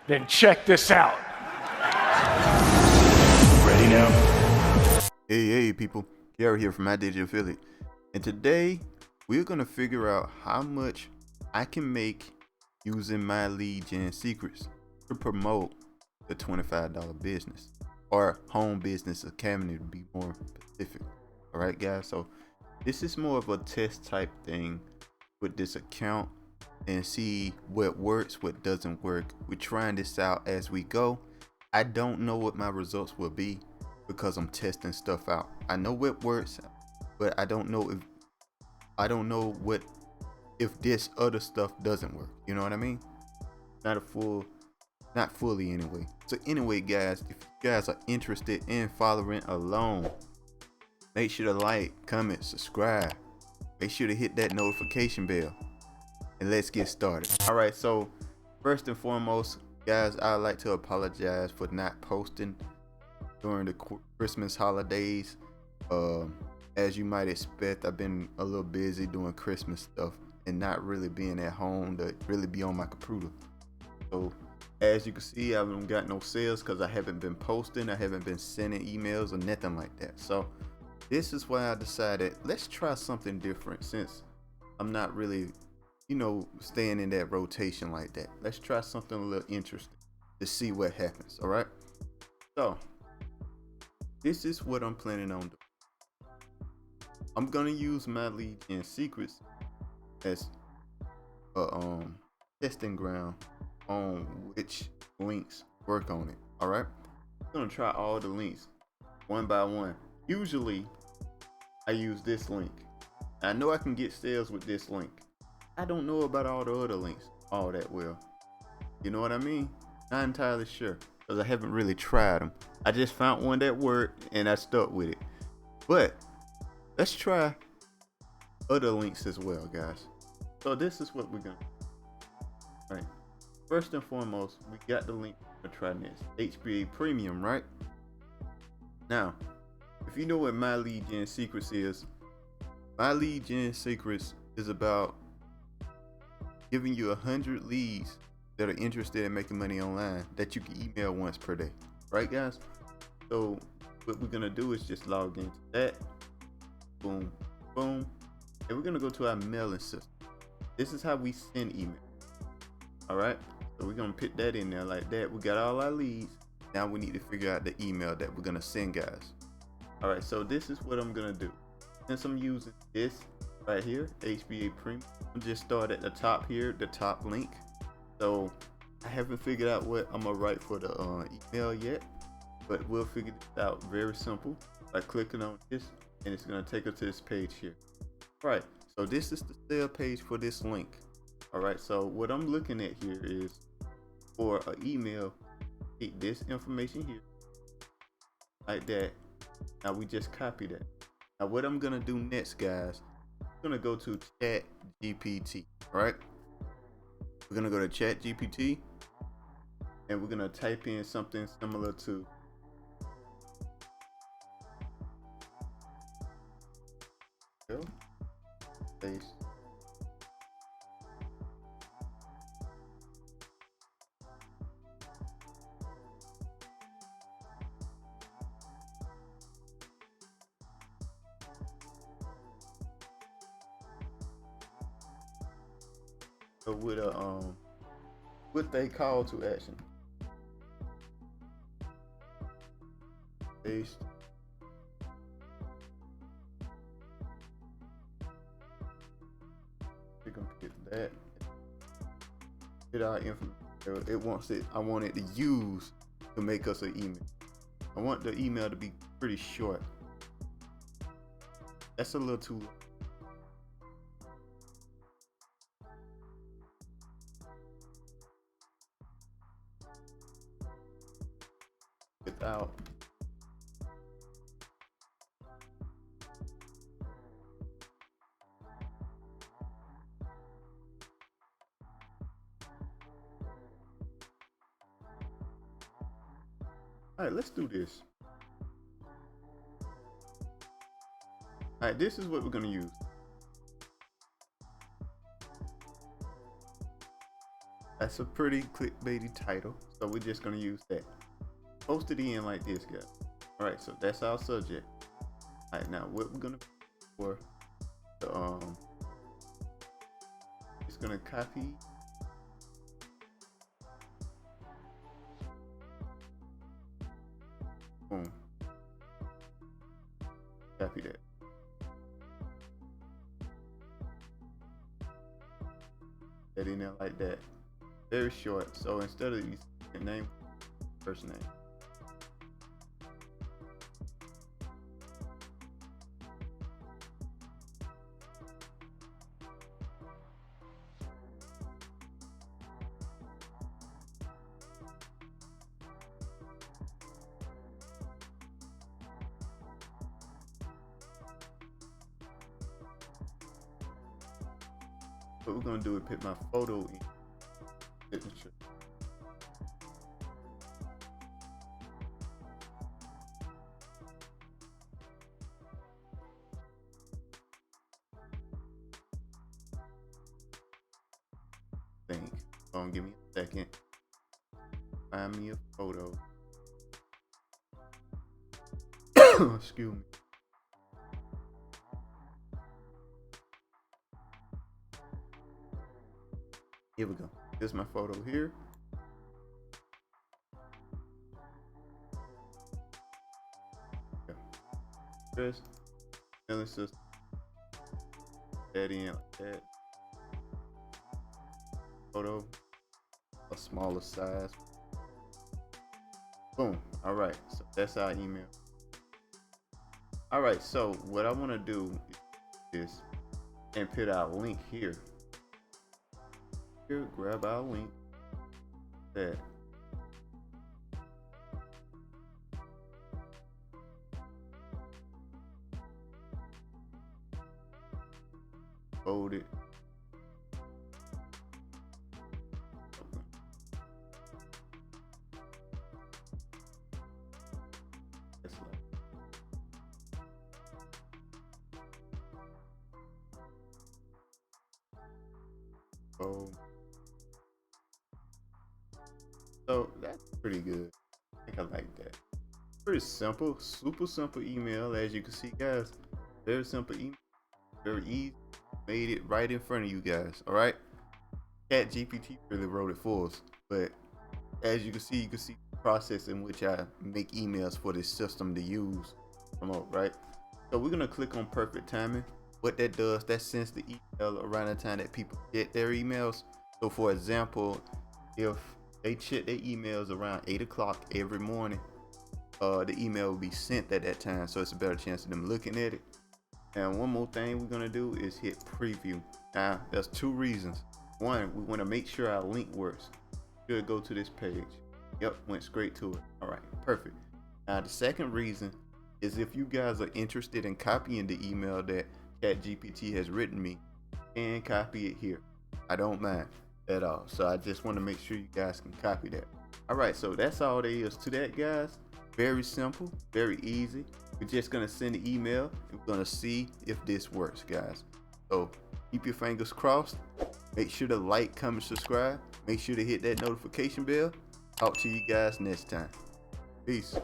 Then check this out. Ready now? Hey people, Gary here from My Digital Affiliate, and today we're gonna figure out how much I can make using my lead gen secrets to promote the $25 business or home business academy to be more specific. All right, guys. So this is more of a test type thing with this account and see what works, what doesn't work. We're trying this out as we go. I don't know what my results will be because I'm testing stuff out. I know what works, but I don't know what if this other stuff doesn't work. You know what I mean? Not fully anyway. So anyway, guys, if you guys are interested in following along, make sure to like, comment, subscribe. Make sure to hit that notification bell, and let's get started. All right, so first and foremost, guys, I'd like to apologize for not posting during the Christmas holidays. As you might expect, I've been a little busy doing Christmas stuff and not really being at home to really be on my computer. So as you can see, I haven't got no sales because I haven't been posting. I haven't been sending emails or nothing like that. So this is why I decided, let's try something different since I'm not really, staying in that rotation like that. Let's try something a little interesting to see what happens. All right. So this is what I'm planning on doing. I'm gonna use my lead gen secrets as a testing ground on which links work on it. All right. I'm gonna try all the links one by one. Usually I use this link. I know I can get sales with this link. I don't know about all the other links all that well. You know what I mean? Not entirely sure because I haven't really tried them. I just found one that worked and I stuck with it. But let's try other links as well, guys. So this is what we're gonna do. All right. First and foremost, we got the link to try this HBA Premium, right? Now, if you know what My Lead Gen Secrets is, My Lead Gen Secrets is about giving you 100 leads that are interested in making money online that you can email once per day, right, guys? So what we're gonna do is just log into that. Boom, boom, and we're gonna go to our mailing system. This is how we send email. All right, so we're gonna put that in there like that. We got all our leads. Now we need to figure out the email that we're gonna send, guys. All right, so this is what I'm gonna do. Since I'm using this right here, HBA Premium, I'm just start at the top here, the top link. So I haven't figured out what I'm gonna write for the email yet, but we'll figure this out very simple by clicking on this, and it's gonna take us to this page here. All right, so this is the sale page for this link. All right, so what I'm looking at here is for an email, take this information here like that. Now we just copy that. Now what I'm gonna do next, guys, I'm gonna go to Chat GPT. All right, we're gonna go to Chat GPT and we're gonna type in something similar to space. So with a what they call to action. Paste. We're gonna get that. Get our information. It wants it. I want it to use to make us an email. I want the email to be pretty short. That's a little too long. Without all right, let's do this. All right, this is what we're gonna use. That's a pretty clickbaity title, so we're just gonna use that. Post it in like this, guys. All right, so that's our subject. All right, now what we're gonna do for the it's gonna copy. Boom. Copy that. That in there like that. Very short. So instead of using name, first name. What we're gonna do is put my photo in signature. Think. Give me a second. Find me a photo. Excuse me. Here we go. Here's my photo here. Chris, Ellen sister. That in like that. Photo, a smaller size. Boom. All right. So that's our email. All right. So what I want to do is and put our link here. Here, grab our link. That. Fold it. Oh, so that's pretty good. I think I like that. Pretty simple, super simple email, as you can see, guys. Very simple email, very easy. Made it right in front of you guys. All right. ChatGPT really wrote it for us, but as you can see the process in which I make emails for this system to use. Promote, right? So we're gonna click on perfect timing. What that does, that sends the email around the time that people get their emails. So for example, if they check their emails around 8 o'clock every morning, the email will be sent at that time, so it's a better chance of them looking at it. And one more thing we're gonna do is hit preview. Now there's two reasons. One, we want to make sure our link works. Should go to this page. Yep, went straight to it. All right, perfect. Now the second reason is if you guys are interested in copying the email that ChatGPT has written me, and copy it here. I don't mind at all. So I just want to make sure you guys can copy that. All right, so that's all there is to that, guys. Very simple, very easy. We're just gonna send an email and we're gonna see if this works, guys. So keep your fingers crossed. Make sure to like, comment, subscribe. Make sure to hit that notification bell. Talk to you guys next time. Peace.